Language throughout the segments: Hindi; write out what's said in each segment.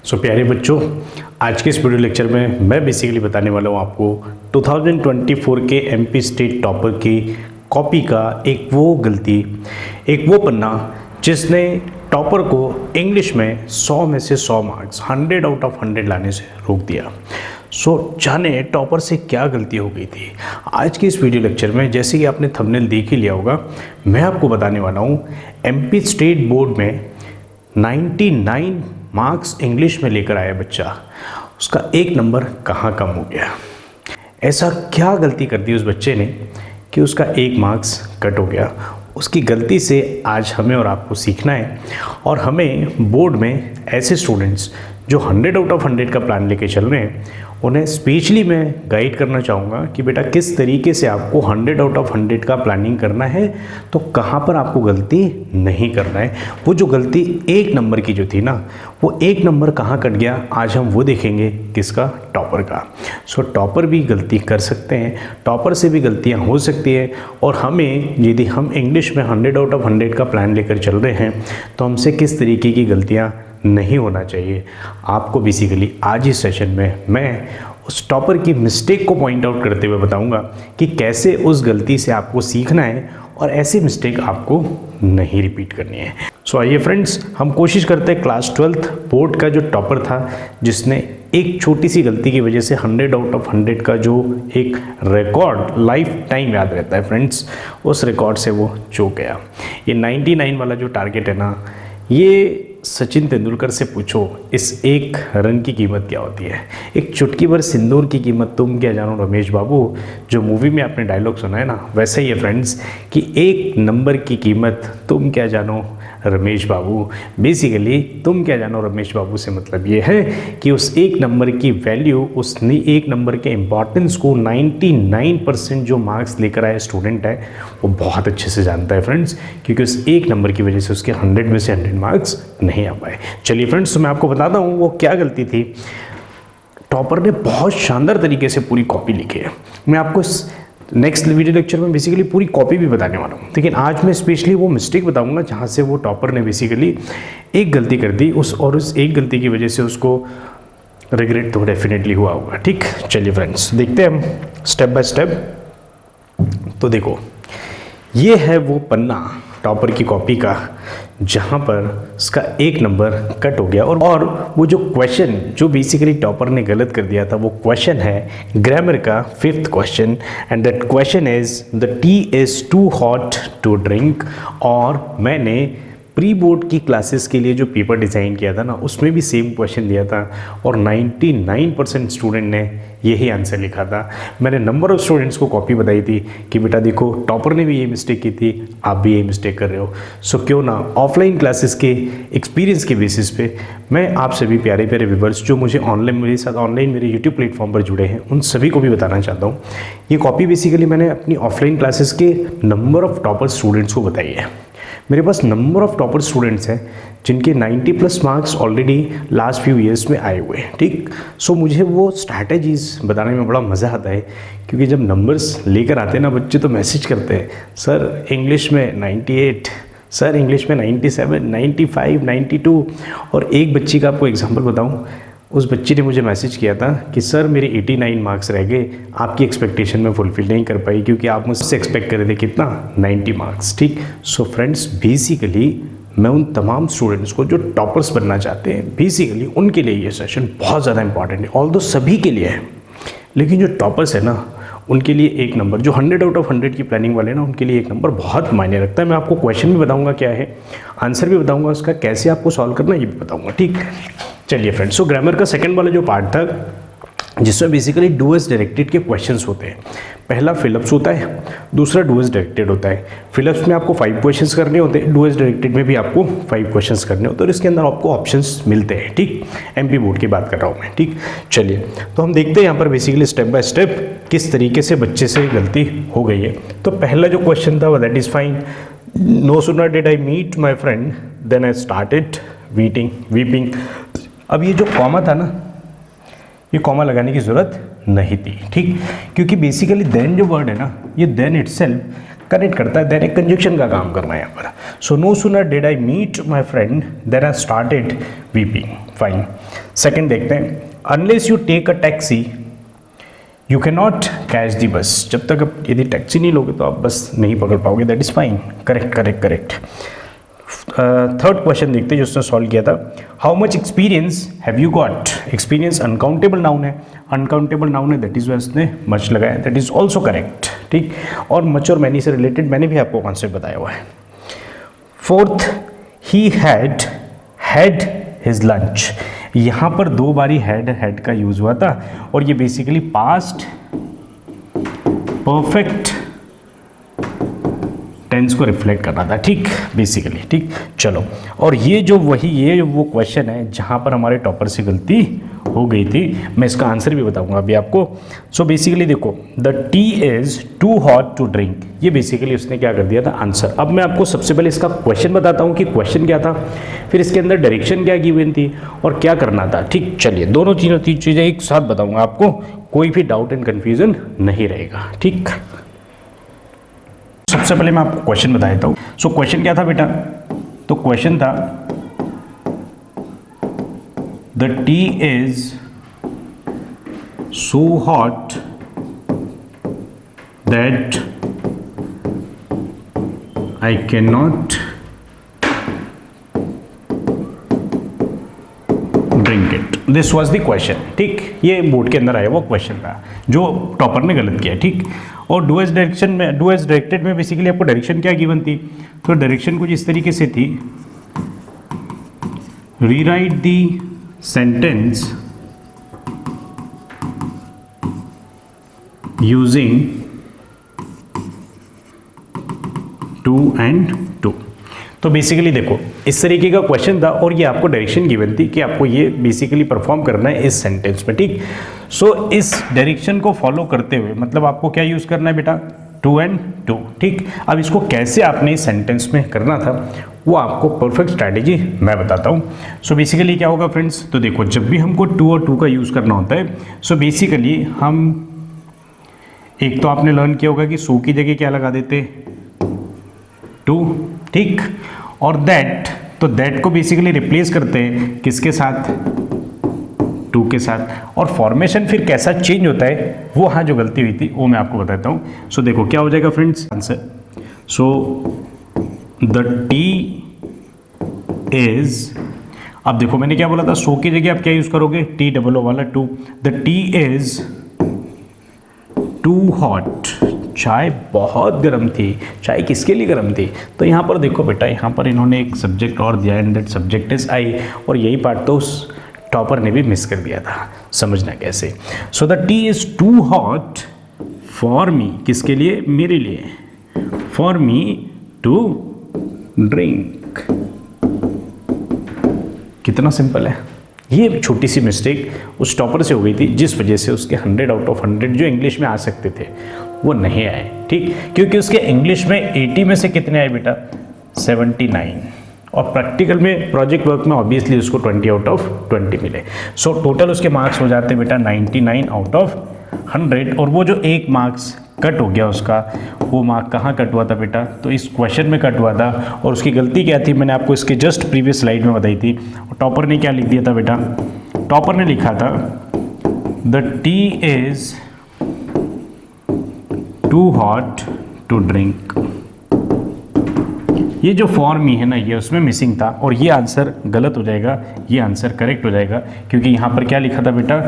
प्यारे बच्चों, आज के इस वीडियो लेक्चर में मैं बेसिकली बताने वाला हूँ आपको 2024 के एमपी स्टेट टॉपर की कॉपी का एक वो पन्ना जिसने टॉपर को इंग्लिश में 100 में से 100 मार्क्स 100 आउट ऑफ 100 लाने से रोक दिया। जाने टॉपर से क्या गलती हो गई थी। आज के इस वीडियो लेक्चर में, जैसे कि आपने थंबनेल देख ही लिया होगा, मैं आपको बताने वाला हूँ एमपी स्टेट बोर्ड में 99 मार्क्स इंग्लिश में लेकर आया बच्चा, उसका एक नंबर कहाँ कम हो गया। ऐसा क्या गलती कर दी उस बच्चे ने कि उसका एक मार्क्स कट हो गया। उसकी गलती से आज हमें और आपको सीखना है, और हमें बोर्ड में ऐसे स्टूडेंट्स जो 100 आउट ऑफ 100 का प्लान लेके चल रहे हैं, उन्हें स्पेशली मैं गाइड करना चाहूँगा कि बेटा किस तरीके से आपको 100 आउट ऑफ 100 का प्लानिंग करना है, तो कहाँ पर आपको गलती नहीं करना है। वो जो गलती एक नंबर की जो थी ना, वो एक नंबर कहाँ कट गया, आज हम वो देखेंगे। किसका? टॉपर का। टॉपर भी गलती कर सकते हैं, टॉपर से भी गलतियाँ हो सकती है, और हमें यदि हम इंग्लिश में 100 आउट ऑफ 100 का प्लान लेकर चल रहे हैं तो हमसे किस तरीके की गलतियाँ नहीं होना चाहिए। आपको बेसिकली आज इस सेशन में मैं उस टॉपर की मिस्टेक को पॉइंट आउट करते हुए बताऊंगा कि कैसे उस गलती से आपको सीखना है और ऐसी मिस्टेक आपको नहीं रिपीट करनी है। आइए फ्रेंड्स, हम कोशिश करते हैं क्लास 12th बोर्ड का जो टॉपर था, जिसने एक छोटी सी गलती की वजह से 100 आउट ऑफ 100 का जो एक रिकॉर्ड लाइफ टाइम याद रहता है फ्रेंड्स, उस रिकॉर्ड से वो चूक गया। ये 99 वाला जो टारगेट है ना, ये सचिन तेंदुलकर से पूछो इस एक रन की कीमत क्या होती है। एक चुटकी भर सिंदूर की कीमत तुम क्या जानो रमेश बाबू, जो मूवी में आपने डायलॉग सुना है ना, वैसे ही है फ्रेंड्स कि एक नंबर की कीमत तुम क्या जानो रमेश बाबू। बेसिकली तुम क्या जानो रमेश बाबू से मतलब ये है कि उस एक नंबर की वैल्यू, उस एक नंबर के इम्पॉर्टेंस को 99% जो मार्क्स लेकर आए स्टूडेंट है वो बहुत अच्छे से जानता है फ्रेंड्स, क्योंकि उस एक नंबर की वजह से उसके 100 में से 100 मार्क्स नहीं आ पाए। चलिए फ्रेंड्स, तो मैं आपको बताता हूँ वो क्या गलती थी। टॉपर ने बहुत शानदार तरीके से पूरी कॉपी लिखी है। मैं आपको नेक्स्ट वीडियो लेक्चर में बेसिकली पूरी कॉपी भी बताने वाला हूँ, लेकिन आज मैं स्पेशली वो मिस्टेक बताऊंगा जहाँ से वो टॉपर ने बेसिकली एक गलती कर दी, उस एक गलती की वजह से उसको रिग्रेट तो डेफिनेटली हुआ होगा। ठीक, चलिए फ्रेंड्स देखते हैं हम स्टेप बाय स्टेप। तो देखो, ये है वो पन्ना टॉपर की कॉपी का जहाँ पर उसका एक नंबर कट हो गया, और वो जो क्वेश्चन जो बेसिकली टॉपर ने गलत कर दिया था, वो क्वेश्चन है ग्रामर का 5th question, and that question is the tea is too hot to drink. और मैंने प्री बोर्ड की क्लासेस के लिए जो पेपर डिज़ाइन किया था ना, उसमें भी सेम क्वेश्चन दिया था, और 99% स्टूडेंट ने यही आंसर लिखा था। मैंने नंबर ऑफ़ स्टूडेंट्स को कॉपी बताई थी कि बेटा देखो, टॉपर ने भी ये मिस्टेक की थी, आप भी यही मिस्टेक कर रहे हो। क्यों ना ऑफलाइन क्लासेस के एक्सपीरियंस के बेसिस पे मैं आप सभी प्यारे प्यारे व्यूअर्स जो मुझे ऑनलाइन मेरे साथ ऑनलाइन मेरे यूट्यूब प्लेटफॉर्म पर जुड़े हैं, उन सभी को भी बताना चाहता हूँ। ये कॉपी बेसिकली मैंने अपनी ऑफलाइन क्लासेस के नंबर ऑफ़ टॉपर स्टूडेंट्स को बताई है। मेरे पास नंबर ऑफ़ टॉपर स्टूडेंट्स हैं जिनके 90+ marks already last few years में आए हुए हैं। ठीक, मुझे वो स्ट्रैटेजीज़ बताने में बड़ा मज़ा आता है, क्योंकि जब नंबर्स लेकर आते हैं ना बच्चे, तो मैसेज करते हैं, सर इंग्लिश में 98, सर इंग्लिश में 97, 95, 92। और एक बच्ची का आपको एग्जांपल बताऊं, उस बच्ची ने मुझे मैसेज किया था कि सर मेरे 89 मार्क्स रह गए, आपकी एक्सपेक्टेशन में फुलफिल नहीं कर पाई, क्योंकि आप मुझसे एक्सपेक्ट कर रहे थे कितना, 90 मार्क्स। ठीक, फ्रेंड्स बेसिकली मैं उन तमाम स्टूडेंट्स को जो टॉपर्स बनना चाहते हैं, बेसिकली उनके लिए ये सेशन बहुत ज़्यादा इंपॉर्टेंट है। ऑल्दो सभी के लिए है, लेकिन जो टॉपर्स है ना, उनके लिए एक नंबर, जो 100 आउट ऑफ 100 की प्लानिंग वाले ना, उनके लिए एक नंबर बहुत मायने रखता है। मैं आपको क्वेश्चन भी बताऊंगा क्या है, आंसर भी बताऊंगा उसका, कैसे आपको सॉल्व करना है ये भी बताऊंगा। ठीक, चलिए फ्रेंड्स, ग्रामर का सेकंड वाला जो पार्ट था, जिसमें बेसिकली डू एज डायरेक्टेड के क्वेश्चंस होते हैं। पहला फिलअप्स होता है, दूसरा डू एज डायरेक्टेड होता है। फिलअप्स में आपको 5 क्वेश्चंस करने होते हैं, डू एज डायरेक्टेड में भी आपको 5 क्वेश्चंस करने होते हैं, और इसके अंदर आपको ऑप्शंस मिलते हैं। ठीक, एमपी बोर्ड की बात कर रहा हूँ मैं। ठीक, चलिए तो हम देखते हैं यहाँ पर बेसिकली स्टेप बाय स्टेप किस तरीके से बच्चे से गलती हो गई है। तो पहला जो क्वेश्चन था, that is fine, no sooner did I meet my friend then I started weeping. अब ये जो कॉमा था ना, ये कॉमा लगाने की ज़रूरत नहीं थी। ठीक, क्योंकि बेसिकली देन जो वर्ड है ना, ये देन इटसेल्फ कनेक्ट करता है, देन एक कंजक्शन का काम करना है यहाँ पर। No sooner did I meet my friend then I started weeping. Fine. Second देखते हैं, unless you take a taxi you can not catch the bus. जब तक आप यदि टैक्सी नहीं लोगे तो आप बस नहीं पकड़ पाओगे। That is fine, correct correct correct. Third question देखते हैं जो उसने सॉल्व किया था, how much experience have you got. Experience uncountable noun है, अनकाउंटेबल नाउन है, दैट इज वाई उसने मच लगाया, दैट इज ऑल्सो करेक्ट। ठीक, और मच और मैनी से रिलेटेड मैंने भी आपको कॉन्सेप्ट बताया हुआ है। Fourth, he had his lunch. यहाँ पर दो बारी हैड का यूज हुआ था और ये बेसिकली पास्ट परफेक्ट टेंस को रिफ्लेक्ट करना था। ठीक, बेसिकली ठीक। चलो, और ये वो क्वेश्चन है जहाँ पर हमारे टॉपर से गलती हो गई थी। मैं इसका आंसर भी बताऊंगा अभी आपको। सो बेसिकली देखो, the tea is too hot to drink, ये बेसिकली उसने क्या कर दिया था आंसर। अब मैं आपको सबसे पहले इसका क्वेश्चन बताता हूँ कि क्वेश्चन क्या था, फिर इसके अंदर डायरेक्शन क्या गिवन थी और क्या करना था। ठीक, चलिए दोनों तीन चीज़ें एक साथ बताऊँगा आपको, कोई भी डाउट एंड कन्फ्यूजन नहीं रहेगा। ठीक, सबसे पहले मैं आपको क्वेश्चन बता देता हूँ। सो क्वेश्चन क्या था बेटा, तो क्वेश्चन था the tea is so hot that I can not drink it, this was the question. ठीक, ये बोर्ड के अंदर आया वो क्वेश्चन था जो टॉपर ने गलत किया। ठीक, और डू एज डायरेक्टेड में बेसिकली आपको डायरेक्शन क्या गिवन थी, तो डायरेक्शन कुछ इस तरीके से थी, rewrite the sentence using too and to. तो बेसिकली देखो इस तरीके का क्वेश्चन था और ये आपको डायरेक्शन गिवन थी कि आपको ये बेसिकली परफॉर्म करना है इस सेंटेंस में। ठीक, सो इस डायरेक्शन को फॉलो करते हुए मतलब आपको क्या यूज़ करना है बेटा, टू एंड टू। ठीक, अब इसको कैसे आपने इस सेंटेंस में करना था वो आपको परफेक्ट स्ट्रैटेजी मैं बताता हूँ। सो बेसिकली क्या होगा फ्रेंड्स, तो देखो जब भी हमको टू और टू का यूज़ करना होता है, सो बेसिकली हम एक तो आपने लर्न किया होगा कि सो की जगह क्या लगा देते, टू। ठीक, और दैट, तो दैट को बेसिकली रिप्लेस करते हैं किसके साथ, टू के साथ। और फॉर्मेशन फिर कैसा चेंज होता है वो हाँ जो गलती हुई थी वो मैं आपको बताता हूँ। सो देखो क्या हो जाएगा friends answer, so the tea is, अब देखो मैंने क्या बोला था, सो की जगह आप क्या यूज करोगे, टी डबल ओ वाला too. The tea is too hot, चाय बहुत गर्म थी। चाय किसके लिए गर्म थी, तो यहाँ पर देखो बेटा, यहाँ पर इन्होंने एक सब्जेक्ट और दिया and that subject is I, और यही पार्ट तो उस टॉपर ने भी मिस कर दिया था। समझना कैसे, so the tea is too hot for me, किसके लिए, मेरे लिए, फॉर मी टू ड्रिंक। कितना सिंपल है। ये छोटी सी मिस्टेक उस टॉपर से हो गई थी जिस वजह से उसके 100 आउट ऑफ 100 जो इंग्लिश में आ सकते थे वो नहीं आए। ठीक, क्योंकि उसके इंग्लिश में 80 में से कितने आए बेटा, 79, और प्रैक्टिकल में प्रोजेक्ट वर्क में ऑब्वियसली उसको 20 आउट ऑफ 20 मिले। सो टोटल उसके मार्क्स हो जाते बेटा 99 आउट ऑफ 100, और वो जो एक मार्क्स कट हो गया उसका, वो मार्क कहाँ कट हुआ था बेटा, तो इस क्वेश्चन में कट हुआ था। और उसकी गलती क्या थी, मैंने आपको इसके जस्ट प्रीवियस स्लाइड में बताई थी। और टॉपर ने क्या लिख दिया था बेटा, टॉपर ने लिखा था the tea is too hot to drink. ये जो फॉर्म ही है ना, ये उसमें मिसिंग था और ये आंसर गलत हो जाएगा, ये आंसर करेक्ट हो जाएगा, क्योंकि यहाँ पर क्या लिखा था बेटा,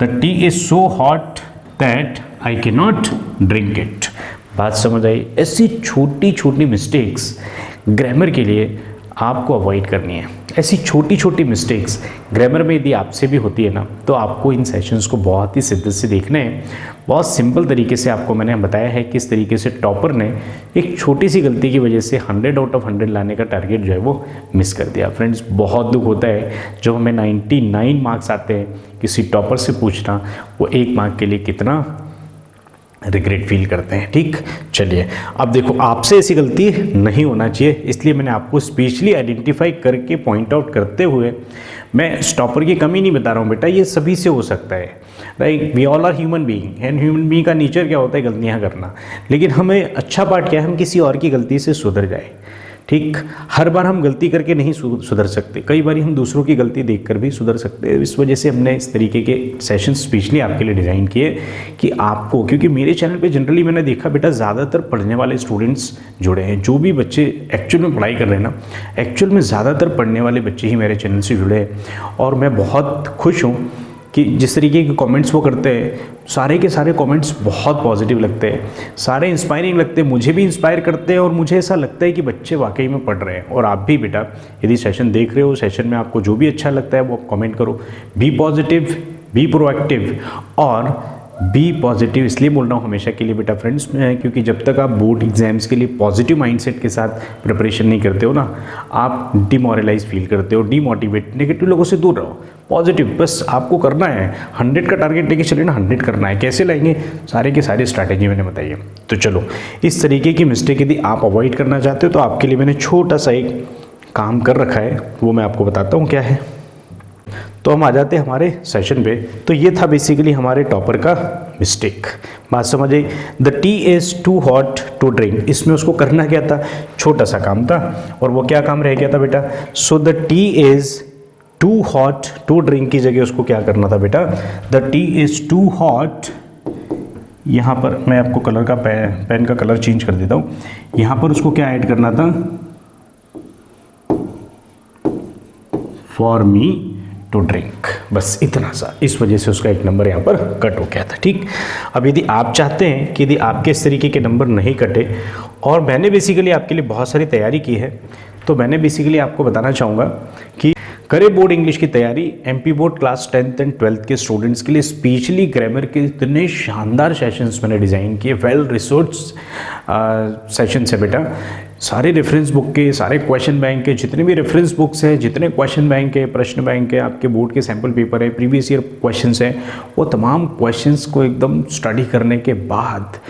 the tea is so hot that I can not drink it. बात समझ आई। ऐसी छोटी छोटी मिस्टेक्स ग्रामर के लिए आपको अवॉइड करनी है। ऐसी छोटी छोटी मिस्टेक्स ग्रामर में यदि आपसे भी होती है ना, तो आपको इन सेशंस को बहुत ही शिद्दत से देखना है। बहुत सिंपल तरीके से आपको मैंने बताया है किस तरीके से टॉपर ने एक छोटी सी गलती की वजह से 100 आउट ऑफ 100 लाने का टारगेट जो है वो मिस कर दिया। फ्रेंड्स, बहुत दुख होता है जब हमें 99 मार्क्स आते हैं, किसी टॉपर से पूछना वो एक मार्क के लिए कितना रिग्रेट फील करते हैं। ठीक, चलिए अब देखो आपसे ऐसी गलती नहीं होना चाहिए, इसलिए मैंने आपको स्पेशली आइडेंटिफाई करके पॉइंट आउट करते हुए, मैं स्टॉपर की कमी नहीं बता रहा हूँ बेटा, ये सभी से हो सकता है। Right, we all are human being, and human being का नेचर क्या होता है, गलतियाँ करना। लेकिन हमें अच्छा पार्ट क्या है, हम किसी और की गलती से सुधर जाए। ठीक, हर बार हम गलती करके नहीं सुधर सकते, कई बार हम दूसरों की गलती देखकर भी सुधर सकते हैं। इस वजह से हमने इस तरीके के सेशन स्पेशली आपके लिए डिज़ाइन किए कि आपको, क्योंकि मेरे चैनल पे जनरली मैंने देखा बेटा ज़्यादातर पढ़ने वाले स्टूडेंट्स जुड़े हैं, जो भी बच्चे एक्चुअल में पढ़ाई कर रहे हैं ना, एक्चुअल में ज़्यादातर पढ़ने वाले बच्चे ही मेरे चैनल से जुड़े हैं। और मैं बहुत खुश हूँ कि जिस तरीके के कमेंट्स वो करते हैं, सारे के सारे कमेंट्स बहुत पॉजिटिव लगते हैं, सारे इंस्पायरिंग लगते हैं, मुझे भी इंस्पायर करते हैं और मुझे ऐसा लगता है कि बच्चे वाकई में पढ़ रहे हैं। और आप भी बेटा यदि सेशन देख रहे हो, सेशन में आपको जो भी अच्छा लगता है वो कमेंट करो। बी पॉजिटिव, बी प्रोएक्टिव और बी पॉजिटिव इसलिए बोल रहा हूँ हमेशा के लिए बेटा फ्रेंड्स, क्योंकि जब तक आप बोर्ड एग्जाम्स के लिए पॉजिटिव माइंडसेट के साथ प्रिपरेशन नहीं करते हो ना, आप डिमोरलाइज फील करते हो, डीमोटिवेट, नेगेटिव लोगों से दूर रहो, पॉजिटिव बस आपको करना है। 100 का टारगेट लेके चलिए ना, 100 करना है। कैसे लाएंगे, सारे के सारे स्ट्रैटेजी मैंने बताई है। तो चलो, इस तरीके की मिस्टेक यदि आप अवॉइड करना चाहते हो तो आपके लिए मैंने छोटा सा एक काम कर रखा है, वो मैं आपको बताता हूँ क्या है। तो हम आ जाते हैं हमारे सेशन पे। तो ये था बेसिकली हमारे टॉपर का मिस्टेक, बात समझ आई। The tea is too hot to drink, इसमें उसको करना क्या था, छोटा सा काम था। और वो क्या काम रह गया था बेटा, so the tea is too hot to drink की जगह उसको क्या करना था बेटा, the tea is too hot. यहाँ पर मैं आपको कलर का पेन का कलर चेंज कर देता हूँ। यहाँ पर उसको क्या ऐड करना था, फॉर मी टू ड्रिंक, बस इतना सा। इस वजह से उसका एक नंबर यहाँ पर कट हो गया था। ठीक, अब यदि आप चाहते हैं कि यदि आपके इस तरीके के नंबर नहीं कटे, और मैंने बेसिकली आपके लिए बहुत सारी तैयारी की है, तो मैंने बेसिकली आपको बताना चाहूँगा कि करें बोर्ड इंग्लिश की तैयारी। MP board class 10th and 12th के स्टूडेंट्स के लिए स्पेशली ग्रामर के इतने शानदार सेशंस मैंने डिज़ाइन किए, वेल रिसोर्स सेशंस है बेटा। सारे रेफरेंस बुक के, सारे क्वेश्चन बैंक के, जितने भी रेफरेंस बुक्स हैं, जितने क्वेश्चन बैंक है, प्रश्न बैंक है, आपके बोर्ड के सैम्पल पेपर है, प्रीवियस ईयर क्वेश्चंस हैं, वो तमाम क्वेश्चंस को एकदम स्टडी करने के बाद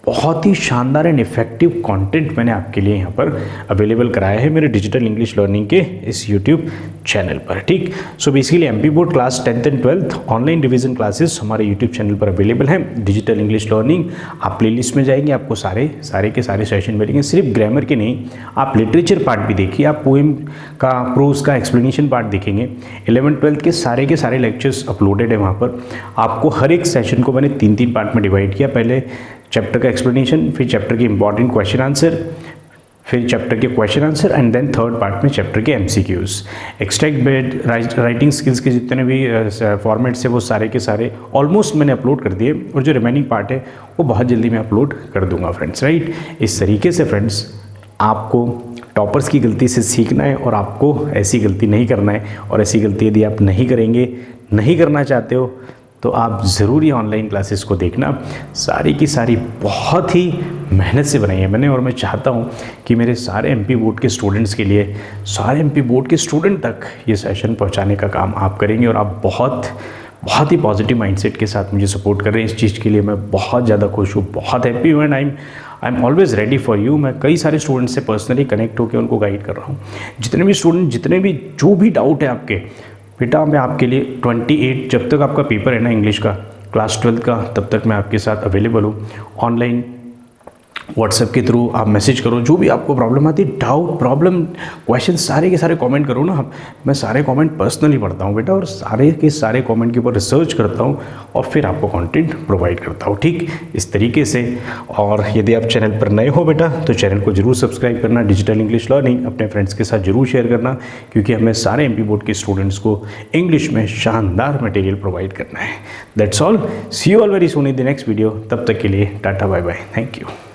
बहुत ही शानदार एंड इफेक्टिव कंटेंट मैंने आपके लिए यहाँ पर अवेलेबल कराया है मेरे डिजिटल इंग्लिश लर्निंग के इस यूट्यूब चैनल पर। ठीक, so basically MP board class 10th and 12th online revision classes हमारे यूट्यूब चैनल पर अवेलेबल हैं। डिजिटल इंग्लिश लर्निंग, आप प्लेलिस्ट में जाएंगे, आपको सारे के सारे सेशन मिलेंगे। सिर्फ ग्रामर के नहीं, आप लिटरेचर पार्ट भी देखिए, आप पोएम का, प्रोज का एक्सप्लेनेशन पार्ट देखेंगे। 11th 12th के सारे लेक्चर्स अपलोडेड है वहाँ पर। आपको हर एक सेशन को मैंने 3 पार्ट में डिवाइड किया। पहले चैप्टर का एक्सप्लेनेशन, फिर चैप्टर के इंपॉर्टेंट क्वेश्चन आंसर, फिर चैप्टर के question answer, and then third part में चैप्टर के MCQs. Extract based, writing skills के जितने भी फॉर्मेट्स है वो सारे के सारे ऑलमोस्ट मैंने अपलोड कर दिए, और जो रिमेनिंग पार्ट है वो बहुत जल्दी मैं अपलोड कर दूंगा फ्रेंड्स। राइट, इस तरीके से फ्रेंड्स आपको टॉपर्स की गलती से सीखना है और आपको ऐसी गलती नहीं करना है। और ऐसी गलती यदि आप नहीं करेंगे, नहीं करना चाहते हो, तो आप ज़रूर ये ऑनलाइन क्लासेस को देखना। सारी की सारी बहुत ही मेहनत से बनाई है मैंने, और मैं चाहता हूँ कि मेरे सारे एमपी बोर्ड के स्टूडेंट्स के लिए, सारे एमपी बोर्ड के स्टूडेंट तक ये सेशन पहुँचाने का काम आप करेंगे। और आप बहुत ही पॉजिटिव माइंडसेट के साथ मुझे सपोर्ट कर रहे हैं। इस चीज़ के लिए मैं बहुत ज़्यादा खुश हूँ, बहुत हैप्पी हूँ, and I am always ready for you. मैं कई सारे स्टूडेंट्स से पर्सनली कनेक्ट होकर उनको गाइड कर रहा हूँ। जितने भी स्टूडेंट, जितने भी जो भी डाउट है आपके, बेटा मैं आपके लिए 28 जब तक आपका पेपर है ना इंग्लिश का, क्लास 12th का, तब तक मैं आपके साथ अवेलेबल हूँ। ऑनलाइन व्हाट्सएप के थ्रू आप मैसेज करो, जो भी आपको प्रॉब्लम आती है, डाउट, प्रॉब्लम, क्वेश्चन, सारे के सारे कमेंट करो ना। मैं सारे कमेंट पर्सनली पढ़ता हूँ बेटा, और सारे के सारे कमेंट के ऊपर रिसर्च करता हूँ और फिर आपको कंटेंट प्रोवाइड करता हूँ। ठीक, इस तरीके से। और यदि आप चैनल पर नए हो बेटा, तो चैनल को जरूर सब्सक्राइब करना, डिजिटल इंग्लिश लर्निंग अपने फ्रेंड्स के साथ जरूर शेयर करना, क्योंकि हमें सारे एमपी बोर्ड के स्टूडेंट्स को इंग्लिश में शानदार मटेरियल प्रोवाइड करना है। That's all, see you all very soon in the next video. तब तक के लिए tata bye bye, thank you.